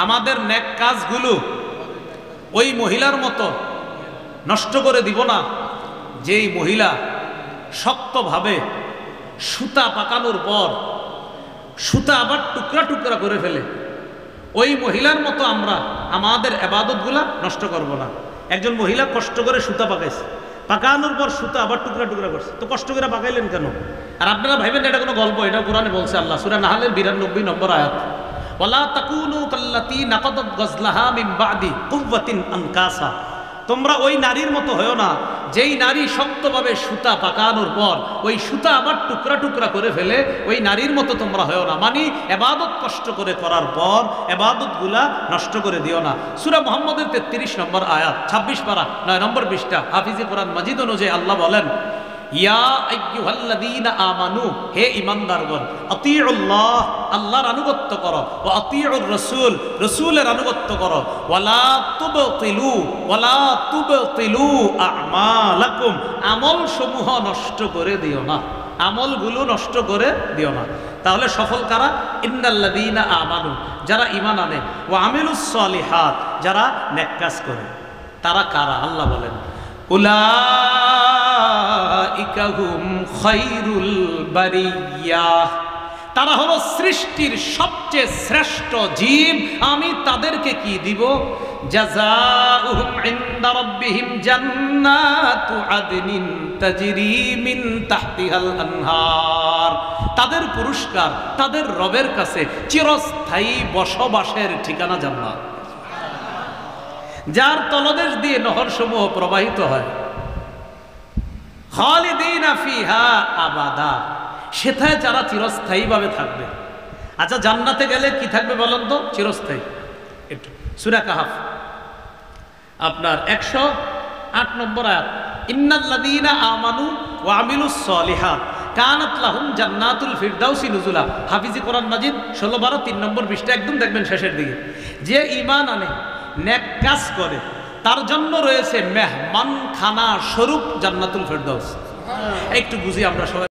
আমাদের নেক কাজগুলো ওই মহিলার মতো নষ্ট করে দিব না যেই মহিলা শক্তভাবে সুতা পাকানোর পর সুতা আবার টুকরা টুকরা করে ফেলে। ওই মহিলার মতো আমরা আমাদের ইবাদতগুলা নষ্ট করব না। একজন মহিলা কষ্ট করে সুতা পাকাইছে, পাকানোর পর সুতা আবার টুকরা টুকরা করছে, তো কষ্ট করে পাকাইলেন কেন? আর আপনারা ভাইবেন এটা কোনো গল্প, এটা কোরআনে বলছে আল্লাহ সূরা নাহলের 92 নম্বর আয়াত, ওয়ালা তাকুনু কাল্লাতী নাকাদাত গাজলাহা মিন বাদি কুওয়াতিন আনকাসা। তোমরা ওই নারীর মতো হয়ো না যেই নারী শক্তভাবে সুতা পাকানোর পর ওই সুতা আবার টুকরা টুকরা করে ফেলে, ওই নারীর মতো তোমরা হয়ো না। মানে ইবাদত কষ্ট করে করার পর ইবাদতগুলা নষ্ট করে দিও না। সূরা মুহাম্মদের 33 নম্বর আয়াত 26 পারা 9 নম্বর পৃষ্ঠা হাফিজে কোরআন মাজিদ অনুযায়ী আল্লাহ বলেন, ইয়া আইয়ুহাল্লাযীনা আমানু, হে ঈমানদারগণ, আতিউল্লাহ, আল্লাহর আনুগত্য করো, ওয়া আতিউর রাসূল, রাসূলের আনুগত্য করো, ওয়ালা তুবতিলু আমালাকুম, আমলসমূহ নষ্ট করে দিও না, আমলগুলো নষ্ট করে দিও না। তাহলে সফল কারা? ইন্নাল্লাযীনা আমানু, যারা ঈমান আনে, ওয়া আমিলুস সলিহাত, যারা নেক কাজ করে। তারা কারা? আল্লাহ বলেন, উলাইকা হুম খায়রুল বারিয়াহ, তারা হলো সৃষ্টির সবচেয়ে শ্রেষ্ঠ জীব। আমি তাদেরকে কি দিব? জাযাউহুম ইনদা রাব্বিহিম জান্নাতু আদনিন তাজরি মিন তাহতিহাল আনহার, তাদের পুরস্কার তাদের রবের কাছে চিরস্থায়ী বসবাসের ঠিকানা জান্নাত, যার তলদেশ দিয়ে নহরসমূহ প্রবাহিত হয়। খালিদিনা ফিহা আবাদা, সেথায় যারা চিরস্থায়ীভাবে থাকবে। আচ্ছা, জান্নাতে গেলে কি থাকবে বলেন তো? চিরস্থায়ী। একটু সূরা কাহাফ আপনার 108 নম্বর আয়াত, ইন্নাল্লাযীনা আমানু ওয়া আমিলুস সলিহাত কানাত লাহুম জান্নাতুল ফিরদাউসি নুজুলা। হাফিজি কোরআন মাজিদ 16-12 3 নম্বর পৃষ্ঠা একদম দেখবেন শেষের দিকে। যে ঈমান আনে, নেক কাজ করে, তার জন্য রয়েছে মেহমানখানা স্বরূপ জান্নাতুল ফিরদাউস। একটু বুঝি আমরা সবাই।